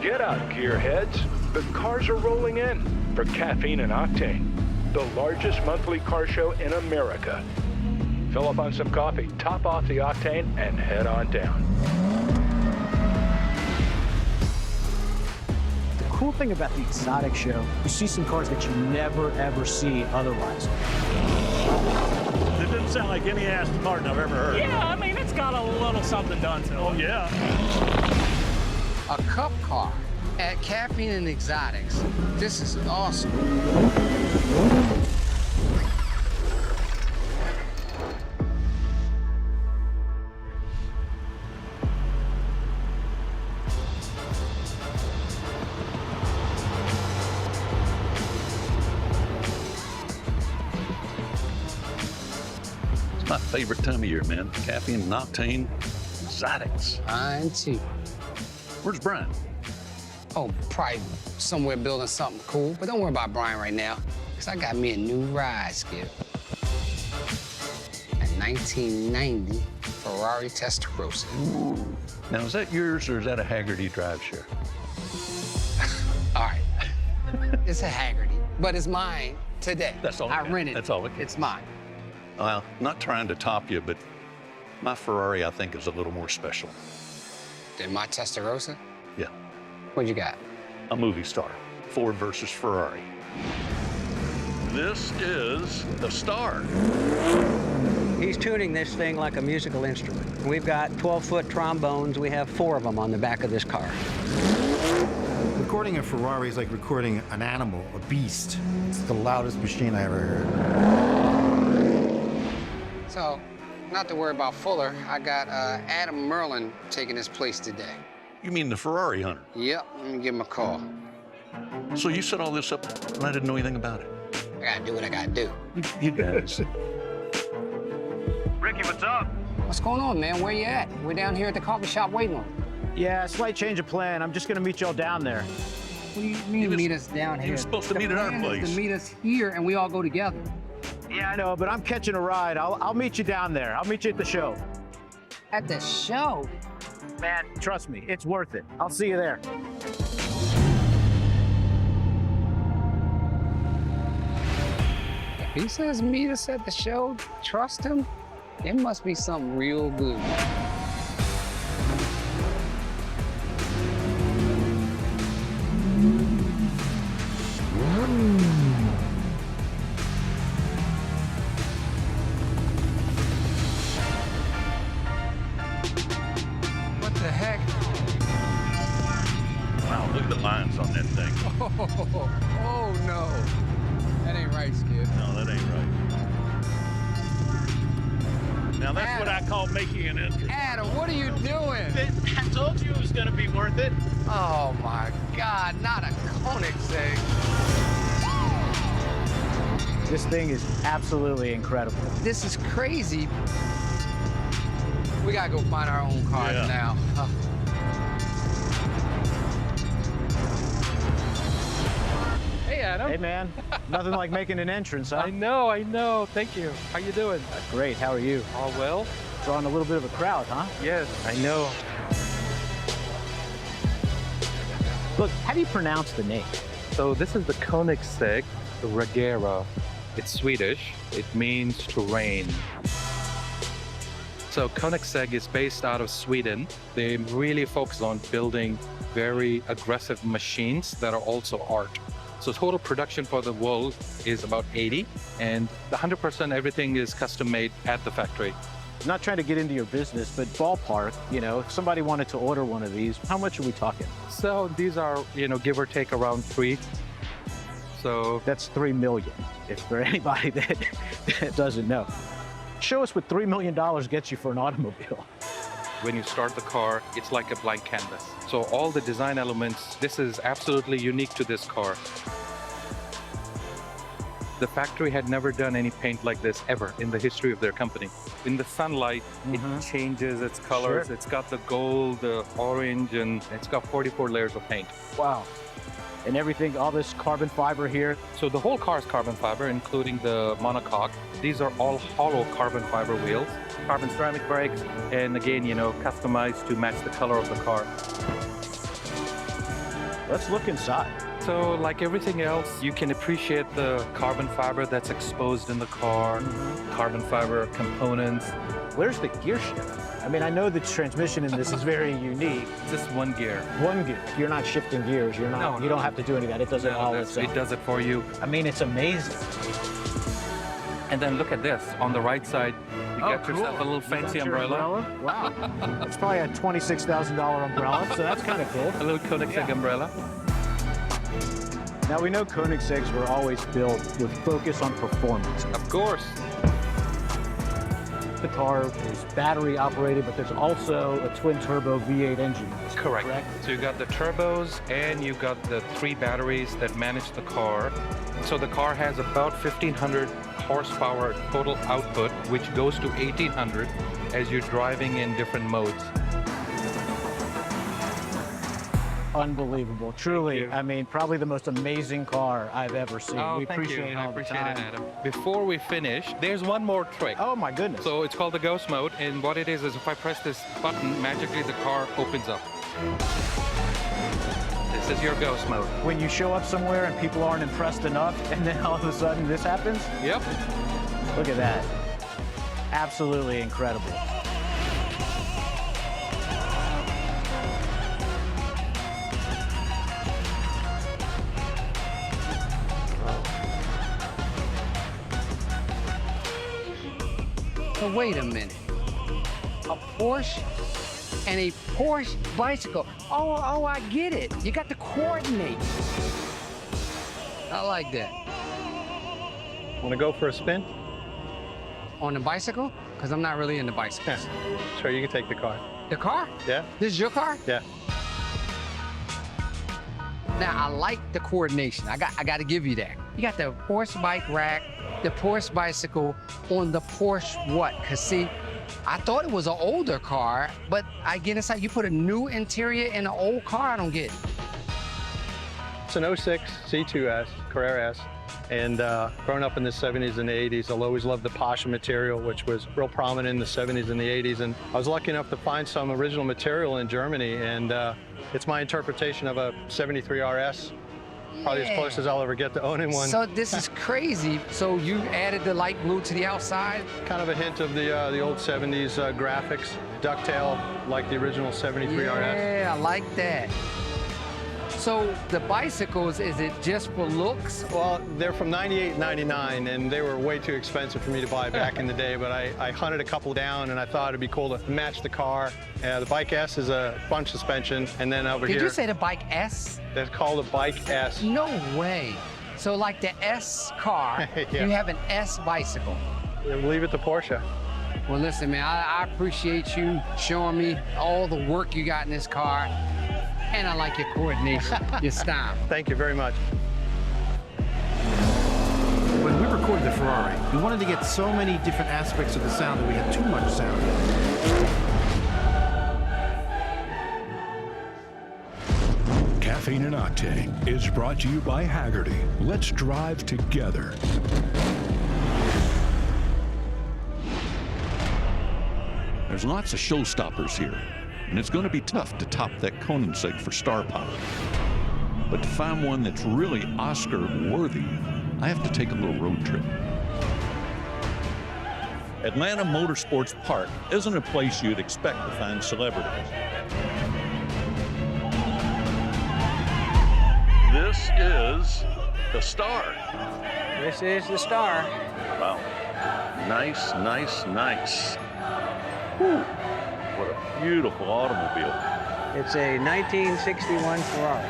Get out, gearheads. The cars are rolling in for Caffeine and Octane, the largest monthly car show in America. Fill up on some coffee, top off the octane, and head on down. The cool thing about the exotic show, you see some cars that you never, ever see otherwise. It didn't sound like any Aston Martin I've ever heard. Yeah, I mean, it's got a little something done to it. Oh, yeah. A cup car at Caffeine and Exotics. This is awesome. It's my favorite time of year, man. Caffeine and Octane Exotics. Mine too. Where's Brian? Oh, probably somewhere building something cool. But don't worry about Brian right now, because I got me a new ride, Skip. A 1990 Ferrari Testarossa. Ooh. Now, is that yours or is that a Haggerty drive share? All right. It's a Haggerty, but it's mine today. That's all. I rented it. That's all. It's mine. Well, not trying to top you, but my Ferrari, I think, is a little more special. Then my Testarossa? Yeah. What you got? A movie star. Ford versus Ferrari. This is the Star. He's tuning this thing like a musical instrument. We've got 12-foot trombones. We have 4 of them on the back of this car. Recording a Ferrari is like recording an animal, a beast. It's the loudest machine I ever heard. So, not to worry about Fuller, I got Adam Merlin taking his place today. You mean the Ferrari hunter? Yep, let me give him a call. So you set all this up and I didn't know anything about it? I gotta do what I gotta do. You guys. Ricky, what's up? What's going on, man? Where you at? We're down here at the coffee shop waiting on you. Yeah, slight change of plan. I'm just gonna meet y'all down there. What do you mean meet us down here? He was supposed to meet at our The plan is place. to meet us here and we all go together. Yeah, I know, but I'm catching a ride. I'll meet you down there. I'll meet you at the show. At the show? Man, trust me, it's worth it. I'll see you there. If he says meet us at the show, trust him, it must be something real good. What the heck? Wow, look at the lines on that thing. Oh no. That ain't right, Skip. No, that ain't right. Now, that's what I Adam. call making an entrance. Adam, what are you doing? I told you it was gonna be worth it. Oh my God, not a Koenigsegg. This thing is absolutely incredible. This is crazy. We gotta go find our own cars Yeah. now. Hey, Adam. Hey, man, nothing like making an entrance, huh? I know. Thank you. How you doing? Great, how are you? All well? Drawing a little bit of a crowd, huh? Yes, I know. Look, how do you pronounce the name? So this is the Koenigsegg Regera. It's Swedish. It means terrain. So Koenigsegg is based out of Sweden. They really focus on building very aggressive machines that are also art. So total production for the world is about 80, and 100% everything is custom made at the factory. I'm not trying to get into your business, but ballpark, you know, if somebody wanted to order one of these, how much are we talking? So these are, give or take around 3. So That's 3 million, if for anybody that doesn't know. Show us what $3 million gets you for an automobile. when you start the car, it's like a blank canvas. So all the design elements, this is absolutely unique to this car. The factory had never done any paint like this ever in the history of their company. In the sunlight, it changes its colors. Sure. It's got the gold, the orange, and it's got 44 layers of paint. Wow. And everything, all this carbon fiber here. So the whole car is carbon fiber, including the monocoque. These are all hollow carbon fiber wheels, carbon ceramic brakes, and again, customized to match the color of the car. Let's look inside. So like everything else, you can appreciate the carbon fiber that's exposed in the car, carbon fiber components. Where's the gear shift? I mean, I know the transmission in this is very unique. Just one gear. One gear. You're not shifting gears. You're not. No, you don't have to do any of that. It does it all itself. It does it for you. I mean, it's amazing. And then look at this. On the right side, you got yourself a little fancy umbrella. Wow. It's probably a $26,000 umbrella, so that's kind of cool. A little Koenigsegg umbrella. Now, we know Koenigsegg's were always built with focus on performance. Of course. The car is battery operated, but there's also a twin turbo V8 engine. Correct. So you got the turbos and you got the 3 batteries that manage the car. So the car has about 1,500 horsepower total output, which goes to 1,800 as you're driving in different modes. Unbelievable, truly. I mean, probably the most amazing car I've ever seen. Oh, we thank appreciate you. it all I appreciate the it, time. Adam. Before we finish, there's one more trick. Oh my goodness. So it's called the ghost mode, and what it is if I press this button, magically the car opens up. This is your ghost mode. When you show up somewhere and people aren't impressed enough, and then all of a sudden this happens? Yep. Look at that. Absolutely incredible. So wait a minute. A Porsche and a Porsche bicycle. Oh, I get it. You got to coordinate. I like that. Want to go for a spin? On the bicycle? Because I'm not really into bicycles. Sure, you can take the car. The car? Yeah? This is your car? Yeah. Now, I like the coordination. I got to give you that. You got the Porsche bike rack, the Porsche bicycle on the Porsche what? Because see, I thought it was an older car, but I get inside, you put a new interior in an old car, I don't get it. It's an 06 C2S, Carrera S, and growing up in the 70s and the 80s, I'll always loved the Pasha material, which was real prominent in the 70s and the 80s, and I was lucky enough to find some original material in Germany, and it's my interpretation of a 73 RS. Probably as close as I'll ever get to owning one. So this is crazy. So you added the light blue to the outside? Kind of a hint of the old 70s graphics, ducktail like the original 73 RS. Yeah, I like that. So the bicycles, is it just for looks? Well, they're from 98, 99, and they were way too expensive for me to buy back in the day, but I hunted a couple down, and I thought it'd be cool to match the car. The Bike S is a bunch suspension, and then over here... Did you say the Bike S? That's called a Bike S. No way. So like the S car, Yeah. you have an S bicycle. Leave it to Porsche. Well, listen, man, I appreciate you showing me all the work you got in this car, and I like your coordination, your style. Thank you very much. When we recorded the Ferrari, we wanted to get so many different aspects of the sound that we had too much sound. Caffeine and Octane is brought to you by Haggerty. Let's drive together. There's lots of showstoppers here, and it's going to be tough to top that Koenigsegg for star power. But to find one that's really Oscar-worthy, I have to take a little road trip. Atlanta Motorsports Park isn't a place you'd expect to find celebrities. This is the Star. This is the Star. Wow. Nice, nice, nice. Whew. What a beautiful automobile. It's a 1961 Ferrari.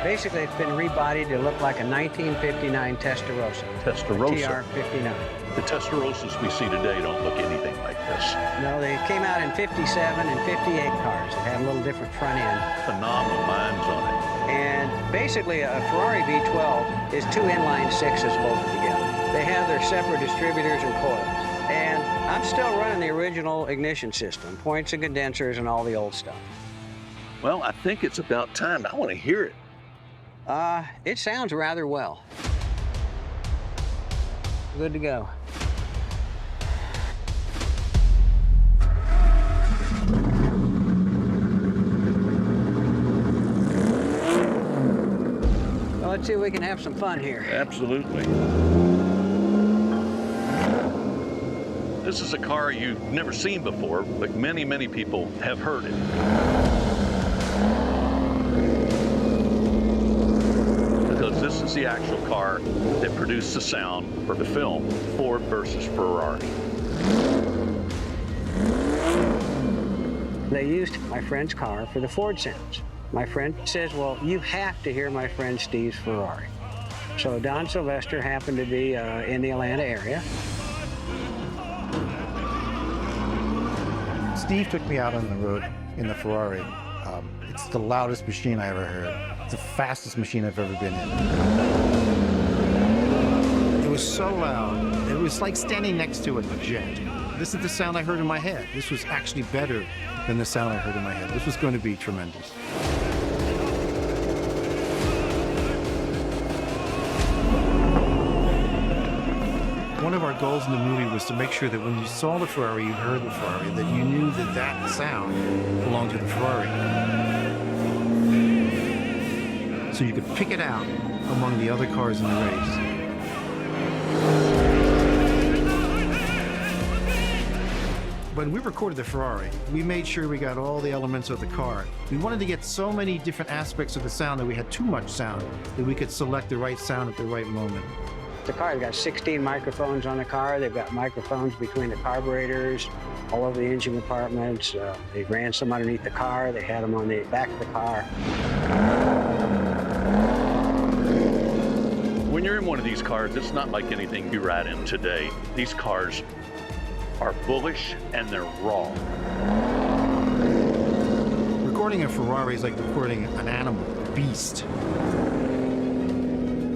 Basically, it's been rebodied to look like a 1959 Testarossa. Testarossa. TR59. The Testarossas we see today don't look anything like this. No, they came out in 57 and 58 cars. They had a little different front end. Phenomenal lines on it. And basically, a Ferrari V12 is two inline sixes bolted together. They have their separate distributors and coils. And I'm still running the original ignition system, points and condensers and all the old stuff. Well, I think it's about time. I want to hear it. It sounds rather well. Good to go. let's see if we can have some fun here. Absolutely. This is a car you've never seen before, but many, many people have heard it. Because this is the actual car that produced the sound for the film, Ford versus Ferrari. They used my friend's car for the Ford sounds. My friend says, well, you have to hear my friend Steve's Ferrari. So Don Sylvester happened to be in the Atlanta area. Steve took me out on the road in the Ferrari. It's the loudest machine I ever heard. It's the fastest machine I've ever been in. It was so loud, it was like standing next to a jet. This is the sound I heard in my head. This was actually better than the sound I heard in my head. This was going to be tremendous. One of our goals in the movie was to make sure that when you saw the Ferrari, you heard the Ferrari, that you knew that that sound belonged to the Ferrari. So you could pick it out among the other cars in the race. When we recorded the Ferrari, we made sure we got all the elements of the car. We wanted to get so many different aspects of the sound that we had too much sound, that we could select the right sound at the right moment. The car's got 16 microphones on the car. They've got microphones between the carburetors, all over the engine compartments. They ran some underneath the car. They had them on the back of the car. When you're in one of these cars, it's not like anything you ride in today. These cars are bullish and they're raw. Recording a Ferrari is like recording an animal, a beast.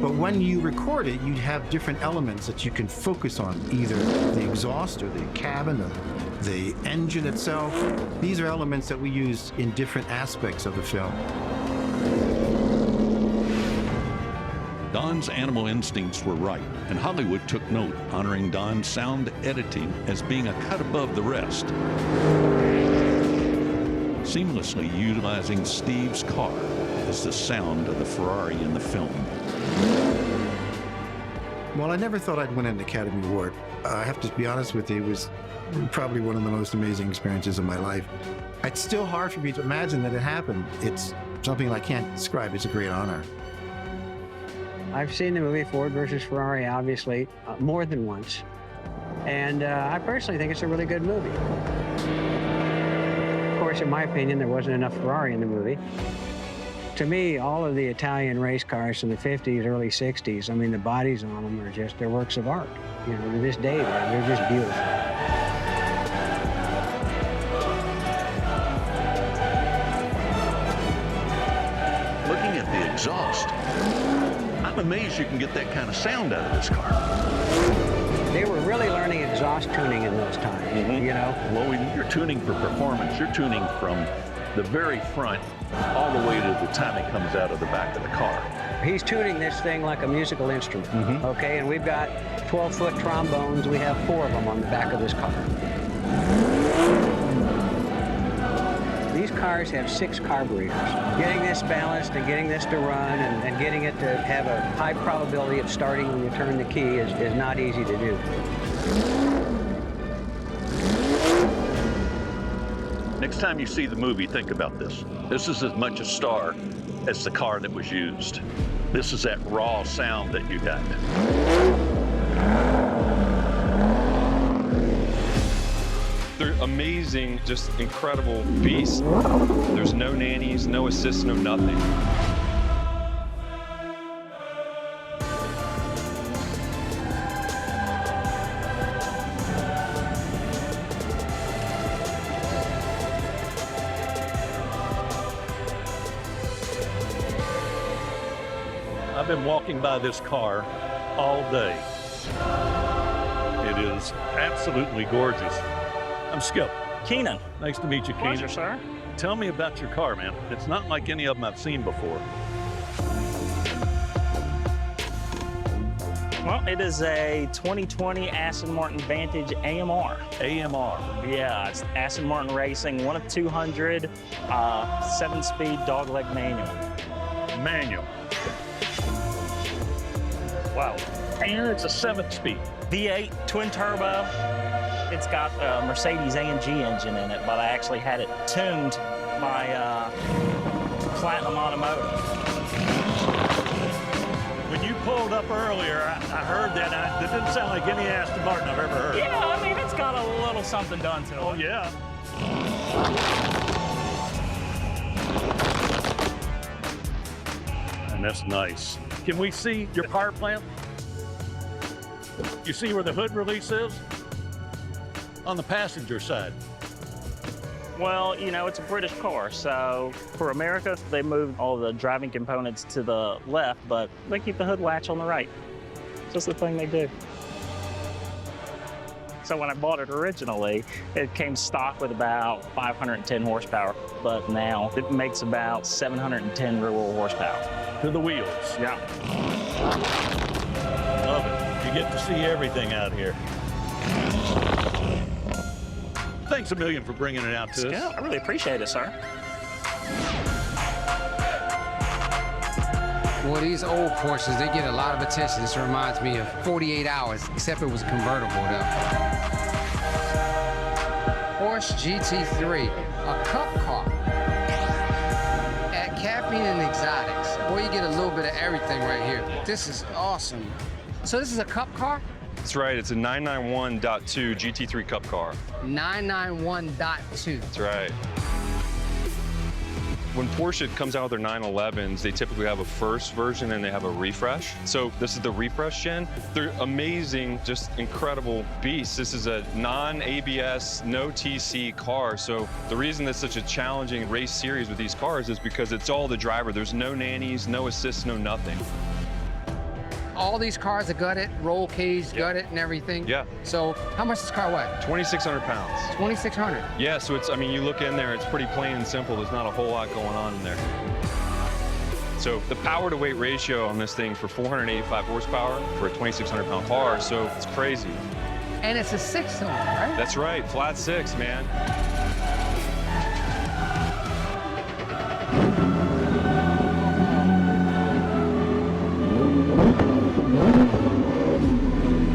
But when you record it, you have different elements that you can focus on, either the exhaust or the cabin or the engine itself. These are elements that we use in different aspects of the film. Don's animal instincts were right, and Hollywood took note, honoring Don's sound editing as being a cut above the rest. Seamlessly utilizing Steve's car as the sound of the Ferrari in the film. Well, I never thought I'd win an Academy Award. I have to be honest with you, it was probably one of the most amazing experiences of my life. It's still hard for me to imagine that it happened. It's something I can't describe. It's a great honor. I've seen the movie Ford versus Ferrari, obviously, more than once. And I personally think it's a really good movie. Of course, in my opinion, there wasn't enough Ferrari in the movie. To me, all of the Italian race cars from the 50s, early 60s, I mean, the bodies on them are just, they're works of art. You know, to this day, they're just beautiful. Looking at the exhaust, I'm amazed you can get that kind of sound out of this car. They were really learning exhaust tuning in those times, you know? Well, when you're tuning for performance, you're tuning from the very front all the way to the time it comes out of the back of the car. He's tuning this thing like a musical instrument, okay? And we've got 12-foot trombones. We have 4 of them on the back of this car. These cars have 6 carburetors. Getting this balanced and getting this to run and getting it to have a high probability of starting when you turn the key is not easy to do. Next time you see the movie, think about this. This is as much a star as the car that was used. This is that raw sound that you got. They're amazing, just incredible beasts. There's no nannies, no assists, no nothing. I've been walking by this car all day. It is absolutely gorgeous. I'm Skip. Keenan. Nice to meet you, Keenan. Pleasure, sir. Tell me about your car, man. It's not like any of them I've seen before. Well, it is a 2020 Aston Martin Vantage AMR. AMR. Yeah, it's Aston Martin Racing, 1 of 200, 7-speed dogleg manual. Manual. Wow. And it's a 7-speed. V8 twin turbo. It's got a Mercedes AMG engine in it, but I actually had it tuned by Platinum Automotive. When you pulled up earlier, I heard that. That didn't sound like any Aston Martin I've ever heard. Yeah, I mean, it's got a little something done to it. Oh, yeah. And that's nice. Can we see your power plant? You see where the hood release is? On the passenger side. Well, you know, it's a British car, so for America, they moved all the driving components to the left, but they keep the hood latch on the right. It's just the thing they do. So when I bought it originally, it came stock with about 510 horsepower, but now it makes about 710 rear-wheel horsepower. To the wheels. Yeah. Love it. You get to see everything out here. Thanks a million for bringing it out to us. I really appreciate it, sir. Well, these old Porsches, they get a lot of attention. This reminds me of 48 Hours, except it was a convertible, though. Porsche GT3, a cup car. At Caffeine and Exotics, boy, you get a little bit of everything right here. This is awesome. So this is a cup car? That's right. It's a 991.2 GT3 Cup car. 991.2. That's right. When Porsche comes out with their 911s, they typically have a first version and they have a refresh. So this is the refresh gen. They're amazing, just incredible beasts. This is a non-ABS, no TC car. So the reason it's such a challenging race series with these cars is because it's all the driver. There's no nannies, no assist, no nothing. All these cars are gutted, roll cage, gutted and everything. Yeah. So how much does this car weigh? 2,600 pounds. 2,600? Yeah, so it's, I mean, you look in there, it's pretty plain and simple. There's not a whole lot going on in there. So the power to weight ratio on this thing for 485 horsepower for a 2,600 pound car, so it's crazy. And it's a 6-cylinder, right? That's right, flat 6, man.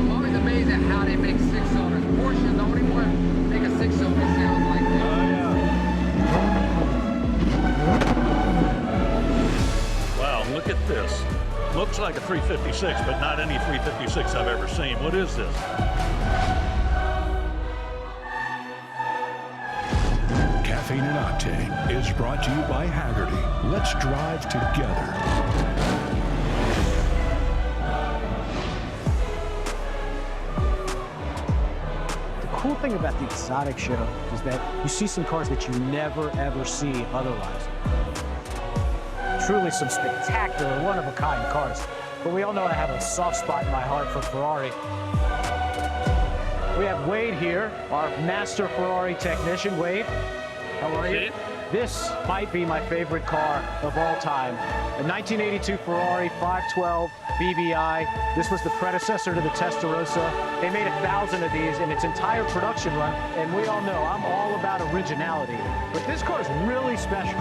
I'm always amazed at how they make 6-cylinders. Porsche, the only one make a 6-cylinder sound like that. Wow, look at this. Looks like a 356, but not any 356 I've ever seen. What is this? Caffeine and Octane is brought to you by Haggerty. Let's drive together. The cool thing about the exotic show is that you see some cars that you never, ever see otherwise. Truly some spectacular, one-of-a-kind cars. But we all know I have a soft spot in my heart for Ferrari. We have Wade here, our master Ferrari technician. Wade, how are you? This might be my favorite car of all time. A 1982 Ferrari 512 BBI. This was the predecessor to the Testarossa. They made 1,000 of these in its entire production run, and we all know I'm all about originality. But this car is really special.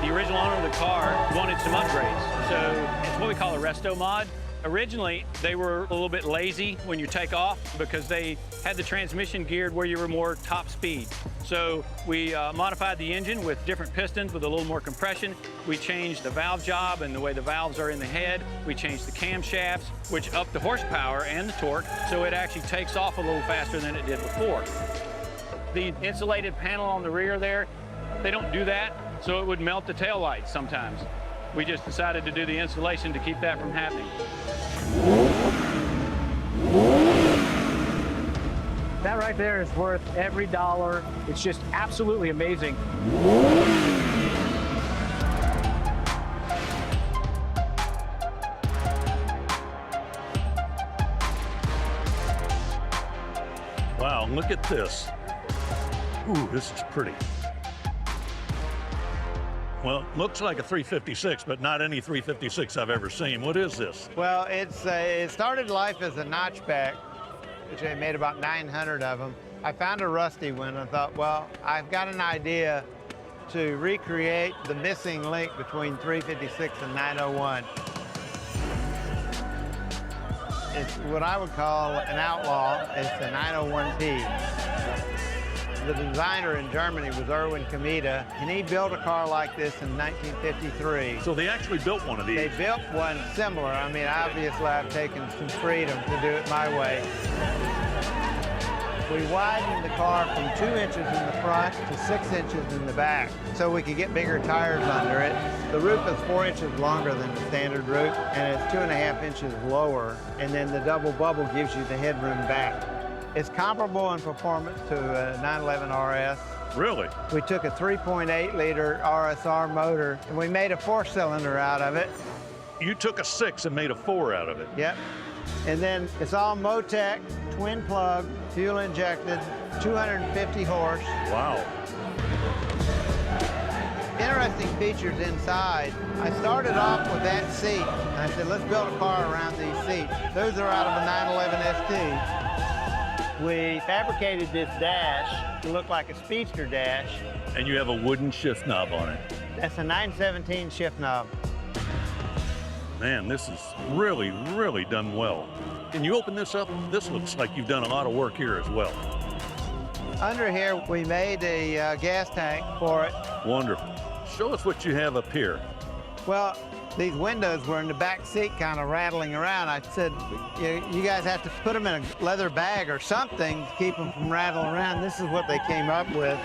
The original owner of the car wanted some upgrades, so it's what we call a resto mod. Originally, they were a little bit lazy when you take off because they had the transmission geared where you were more top speed. So we modified the engine with different pistons with a little more compression. We changed the valve job and the way the valves are in the head. We changed the camshafts, which upped the horsepower and the torque, so it actually takes off a little faster than it did before. The insulated panel on the rear there, they don't do that, so it would melt the taillights sometimes. We just decided to do the insulation to keep that from happening. That right there is worth every dollar. It's just absolutely amazing. Wow, look at this. Ooh, this is pretty. Well, it looks like a 356, but not any 356 I've ever seen. What is this? Well, it started life as a notchback, which I made about 900 of them. I found a rusty one and thought, well, I've got an idea to recreate the missing link between 356 and 901. It's what I would call an outlaw. It's a 901T. The designer in Germany was Erwin Kamita, and he built a car like this in 1953. So they actually built one of these? They built one similar. I mean, obviously I've taken some freedom to do it my way. We widened the car from 2 inches in the front to 6 inches in the back so we could get bigger tires under it. The roof is 4 inches longer than the standard roof, and it's 2.5 inches lower, and then the double bubble gives you the headroom back. It's comparable in performance to a 911 RS. Really? We took a 3.8-liter RSR motor, and we made a 4-cylinder out of it. You took a 6 and made a 4 out of it? Yep. And then it's all Motec, twin plug, fuel injected, 250 horse. Wow. Interesting features inside. I started off with that seat. I said, let's build a car around these seats. Those are out of a 911 ST. We fabricated this dash to look like a speedster dash. And you have a wooden shift knob on it. That's a 917 shift knob. Man, this is really, really done well. Can you open this up? This looks like you've done a lot of work here as well. Under here, we made a gas tank for it. Wonderful. Show us what you have up here. Well, these windows were in the back seat kind of rattling around. I said, you guys have to put them in a leather bag or something to keep them from rattling around. This is what they came up with.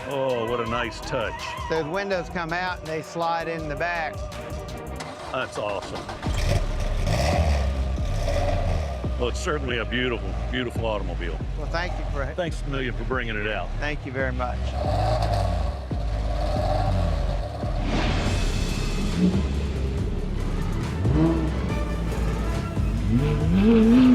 Oh, what a nice touch. Those windows come out and they slide in the back. That's awesome. Well, it's certainly a beautiful, beautiful automobile. Well, thank you for it. Thanks a million for bringing it out. Thank you very much. Mm-hmm.